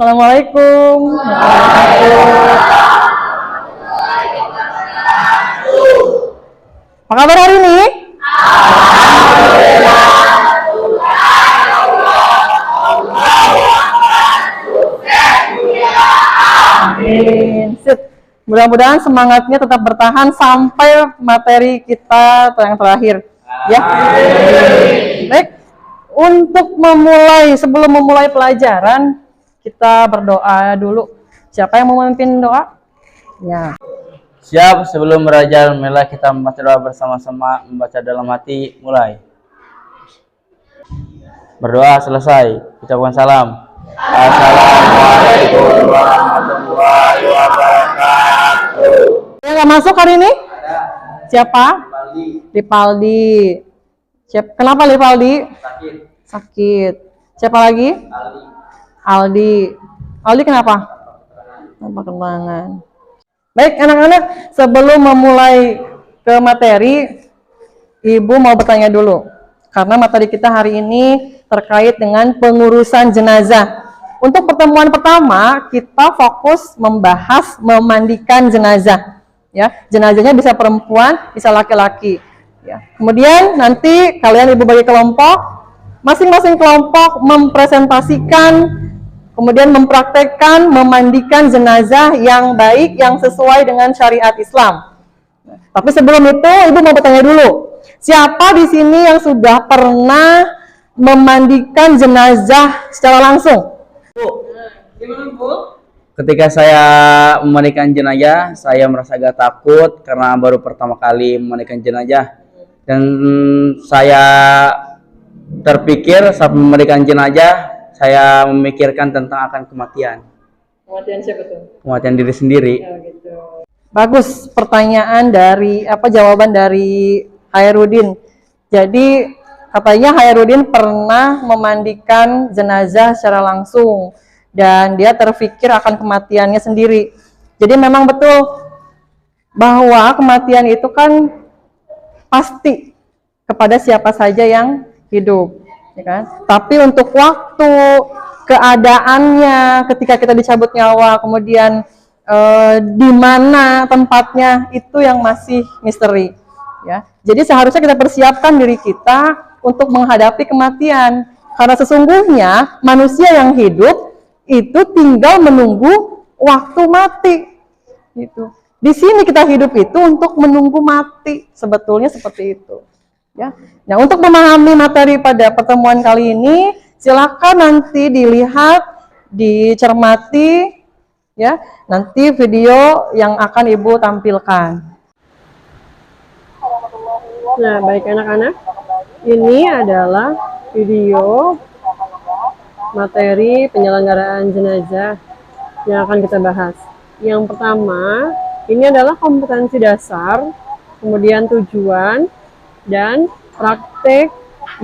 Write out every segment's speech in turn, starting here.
Assalamualaikum. Apa kabar hari ini? Amin. Sip. Mudah-mudahan semangatnya tetap bertahan sampai materi kita yang terakhir. Ya. Baik. Untuk sebelum memulai pelajaran, kita berdoa dulu. Siapa yang mau memimpin doa? Ya. Siap, sebelum belajar, marilah kita membaca doa bersama-sama, membaca dalam hati, mulai. Berdoa selesai, ucapkan salam. Assalamualaikum warahmatullahi wabarakatuh. Yang nggak masuk hari ini? Siapa? Lipaldi. Siap. Kenapa Lipaldi? Sakit. Siapa lagi? Aldi. Aldi kenapa? Tanpa keterangan. Baik anak-anak, sebelum memulai ke materi, Ibu mau bertanya dulu. Karena materi kita hari ini terkait dengan pengurusan jenazah. Untuk pertemuan pertama, kita fokus membahas memandikan jenazah. Ya, jenazahnya bisa perempuan, bisa laki-laki. Ya. Kemudian nanti kalian Ibu bagi kelompok, masing-masing kelompok mempresentasikan, kemudian mempraktekkan memandikan jenazah yang baik, yang sesuai dengan syariat Islam. Tapi sebelum itu, Ibu mau bertanya dulu. Siapa di sini yang sudah pernah memandikan jenazah secara langsung? Gimana, Bu? Ketika saya memandikan jenazah, saya merasa agak takut karena baru pertama kali memandikan jenazah. Dan saya terpikir saat memandikan jenazah, saya memikirkan tentang akan kematian. Kematian siapa tuh? Kematian diri sendiri. Ya, gitu. Bagus pertanyaan jawaban dari Hairudin. Jadi katanya Hairudin pernah memandikan jenazah secara langsung dan dia terpikir akan kematiannya sendiri. Jadi memang betul bahwa kematian itu kan pasti kepada siapa saja yang hidup. Ya kan? Tapi untuk waktu, keadaannya, ketika kita dicabut nyawa, kemudian di mana tempatnya, itu yang masih misteri. Ya. Jadi seharusnya kita persiapkan diri kita untuk menghadapi kematian. Karena sesungguhnya manusia yang hidup itu tinggal menunggu waktu mati. Gitu. Di sini kita hidup itu untuk menunggu mati, sebetulnya seperti itu. Ya. Nah, untuk memahami materi pada pertemuan kali ini, silakan nanti dilihat, dicermati, ya. Nanti video yang akan Ibu tampilkan. Nah, baik anak-anak, ini adalah video materi penyelenggaraan jenazah yang akan kita bahas. Yang pertama, ini adalah kompetensi dasar, kemudian tujuan, dan praktek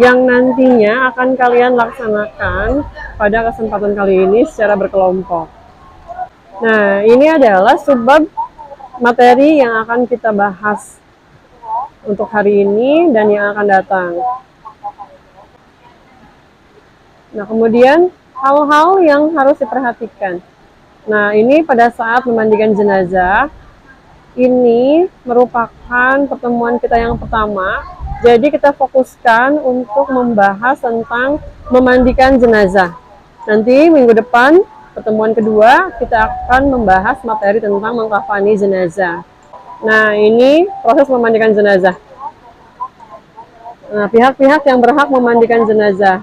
yang nantinya akan kalian laksanakan pada kesempatan kali ini secara berkelompok. Nah, ini adalah subbab materi yang akan kita bahas untuk hari ini dan yang akan datang. Nah, kemudian hal-hal yang harus diperhatikan. Nah, ini pada saat memandikan jenazah, ini merupakan pertemuan kita yang pertama. Jadi kita fokuskan untuk membahas tentang memandikan jenazah. Nanti minggu depan, pertemuan kedua, kita akan membahas materi tentang mengkafani jenazah. Nah, ini proses memandikan jenazah. Nah, pihak-pihak yang berhak memandikan jenazah.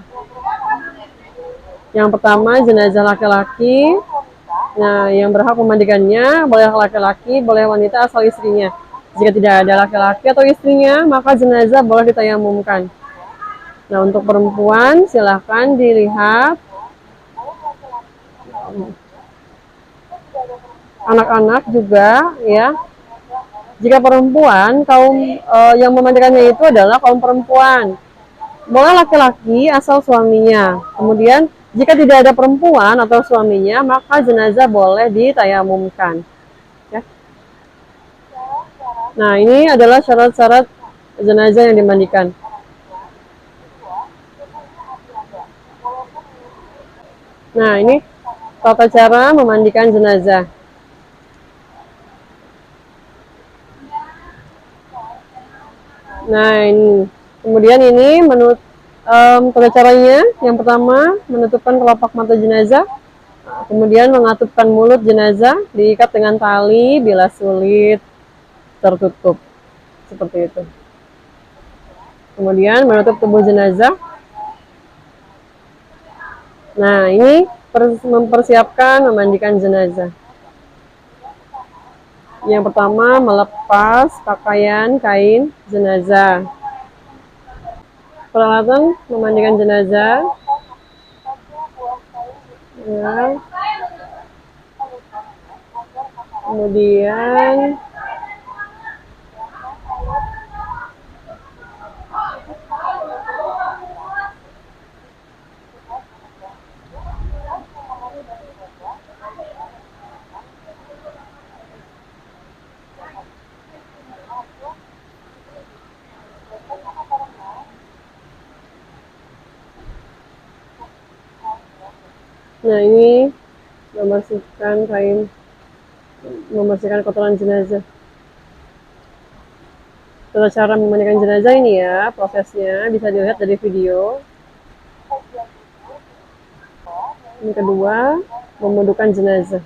Yang pertama, jenazah laki-laki. Nah, yang berhak memandikannya boleh laki-laki, boleh wanita asal istrinya. Jika tidak ada laki-laki atau istrinya, maka jenazah boleh ditayamumkan. Nah, untuk perempuan silahkan dilihat. Anak-anak juga, ya. Jika perempuan, yang memandikannya itu adalah kaum perempuan. Boleh laki-laki asal suaminya. Kemudian jika tidak ada perempuan atau suaminya, maka jenazah boleh ditayamumkan. Ya. Nah, ini adalah syarat-syarat jenazah yang dimandikan. Nah, ini Tata cara memandikan jenazah. Nah, ini. Kemudian ini tata caranya. Yang pertama, menutupkan kelopak mata jenazah. Kemudian mengatupkan mulut jenazah, diikat dengan tali bila sulit tertutup. Seperti itu. Kemudian menutup tubuh jenazah. Nah, ini mempersiapkan memandikan jenazah. Yang pertama, melepas pakaian kain jenazah. Peralatan memandikan jenazah. Ya. Kemudian nah, ini membersihkan kotoran jenazah. Tata cara memandikan jenazah ini ya, prosesnya bisa dilihat dari video. Yang kedua, memudukan jenazah.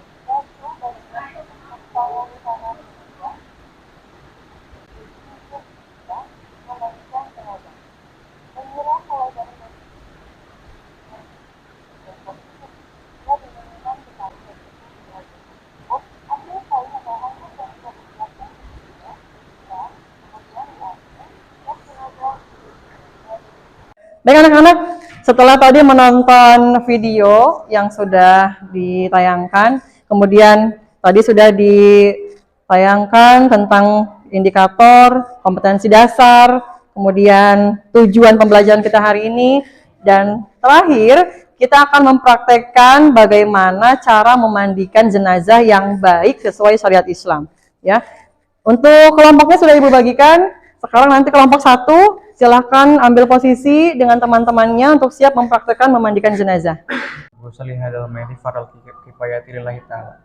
Baik anak-anak, setelah tadi menonton video yang sudah ditayangkan, kemudian tadi sudah ditayangkan tentang indikator, kompetensi dasar, kemudian tujuan pembelajaran kita hari ini, dan terakhir kita akan mempraktekkan bagaimana cara memandikan jenazah yang baik sesuai syariat Islam. Ya, untuk kelompoknya sudah Ibu bagikan. Sekarang nanti kelompok 1 silahkan ambil posisi dengan teman-temannya untuk siap mempraktekkan memandikan jenazah. Usolli hadal maiti faral kifayati lillahi ta'ala.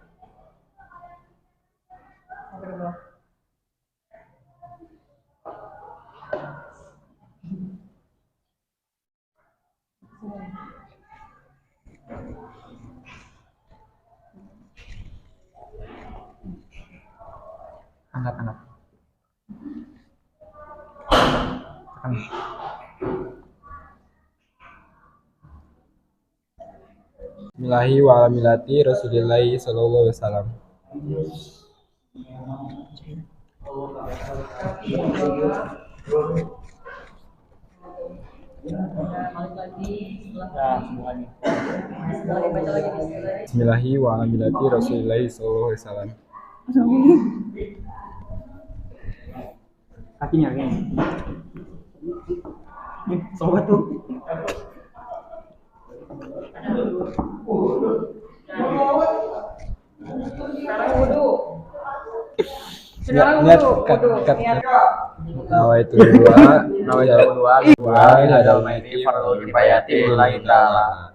Angkat. Bismillahi wa ala millati Rasulillahi sallallahu alaihi wasallam. Bismillahi wa ala millati Rasulillahi sallallahu alaihi wasallam. Kakinya ini. Sobat tuh. Lihat kat. Nawaitu dua hadal maiti faral kifayati lillahi ta'ala.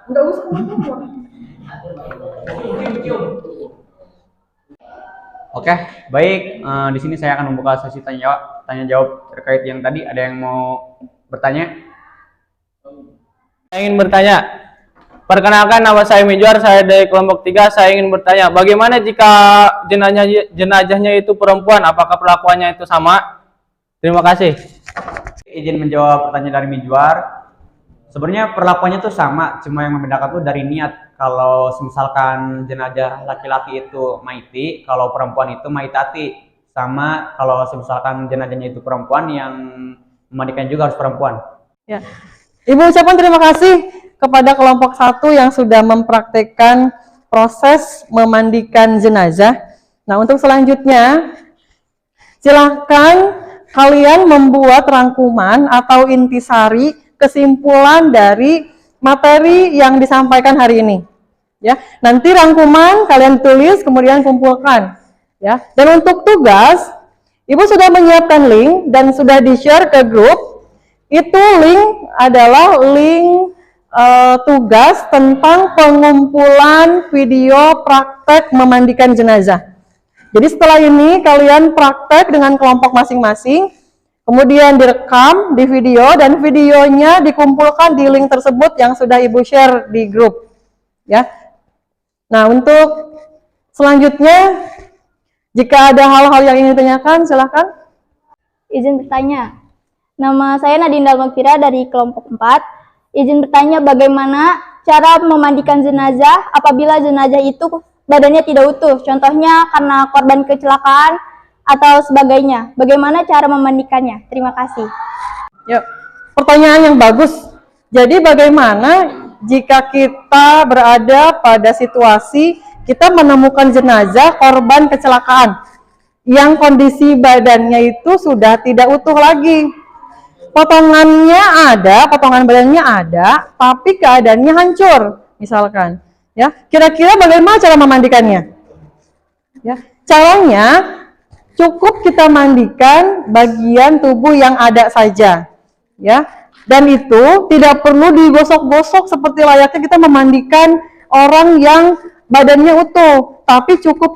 Enggak usah. Oke, baik. Di sini saya akan membuka sesi tanya jawab terkait yang tadi. Ada yang mau bertanya? Saya ingin bertanya. Perkenalkan, nama saya Mijuar, saya dari kelompok 3. Saya ingin bertanya, bagaimana jika jenazahnya itu perempuan? Apakah perlakuannya itu sama? Terima kasih. Izin menjawab pertanyaan dari Mijuar. Sebenarnya perlakuannya itu sama, cuma yang membedakan itu dari niat. Kalau misalkan jenazah laki-laki itu maiti, kalau perempuan itu maitati. Sama kalau misalkan jenazahnya itu perempuan, yang memandikan juga harus perempuan. Ya. Ibu ucapkan terima kasih kepada kelompok 1 yang sudah mempraktekkan proses memandikan jenazah. Nah, untuk selanjutnya, silahkan kalian membuat rangkuman atau intisari kesimpulan dari materi yang disampaikan hari ini. Ya, nanti rangkuman kalian tulis kemudian kumpulkan. Ya, dan untuk tugas, Ibu sudah menyiapkan link dan sudah di-share ke grup. Itu link adalah link tugas tentang pengumpulan video praktek memandikan jenazah. Jadi setelah ini kalian praktek dengan kelompok masing-masing, kemudian direkam di video dan videonya dikumpulkan di link tersebut yang sudah Ibu share di grup. Ya. Nah, untuk selanjutnya, jika ada hal-hal yang ingin ditanyakan, silakan. Izin bertanya. Nama saya Nadine Dalmafira dari kelompok 4. Izin bertanya bagaimana cara memandikan jenazah apabila jenazah itu badannya tidak utuh. Contohnya karena korban kecelakaan atau sebagainya. Bagaimana cara memandikannya? Terima kasih. Ya, pertanyaan yang bagus. Jadi bagaimana jika kita berada pada situasi kita menemukan jenazah korban kecelakaan yang kondisi badannya itu sudah tidak utuh lagi. Potongannya ada, potongan badannya ada, tapi keadaannya hancur, misalkan. Ya, kira-kira bagaimana cara memandikannya? Ya, caranya cukup kita mandikan bagian tubuh yang ada saja, ya. Dan itu tidak perlu digosok-gosok seperti layaknya kita memandikan orang yang badannya utuh, tapi cukup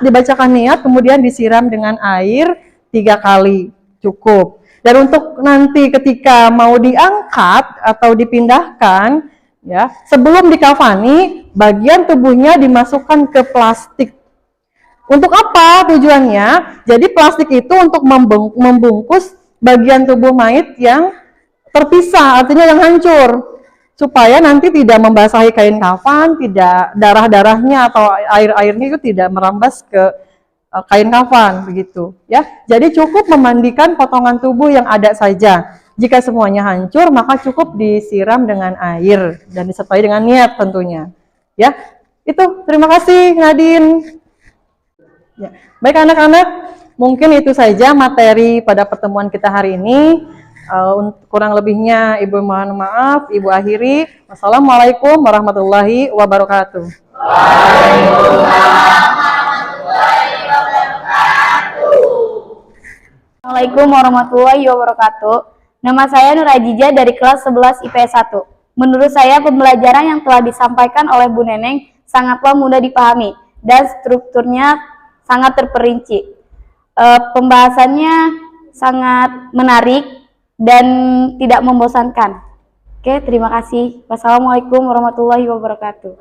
dibacakan niat, kemudian disiram dengan air 3 kali, cukup. Dan untuk nanti ketika mau diangkat atau dipindahkan, ya, sebelum dikafani, bagian tubuhnya dimasukkan ke plastik. Untuk apa tujuannya? Jadi plastik itu untuk membungkus bagian tubuh mayit yang terpisah, artinya yang hancur, supaya nanti tidak membasahi kain kafan, tidak darah-darahnya atau air-airnya itu tidak merambas ke kain kafan, begitu ya. Jadi cukup memandikan potongan tubuh yang ada saja. Jika semuanya hancur, maka cukup disiram dengan air dan disertai dengan niat tentunya. Ya, itu. Terima kasih Nadine. Ya. Baik anak-anak, mungkin itu saja materi pada pertemuan kita hari ini. Kurang lebihnya Ibu mohon maaf, Ibu akhiri. Wassalamualaikum warahmatullahi wabarakatuh. Assalamualaikum warahmatullahi wabarakatuh. Nama saya Nur Ajijah dari kelas 11 IPS 1. Menurut saya pembelajaran yang telah disampaikan oleh Bu Neneng sangatlah mudah dipahami dan strukturnya sangat terperinci. Pembahasannya sangat menarik dan tidak membosankan. Oke, terima kasih. Wassalamualaikum warahmatullahi wabarakatuh.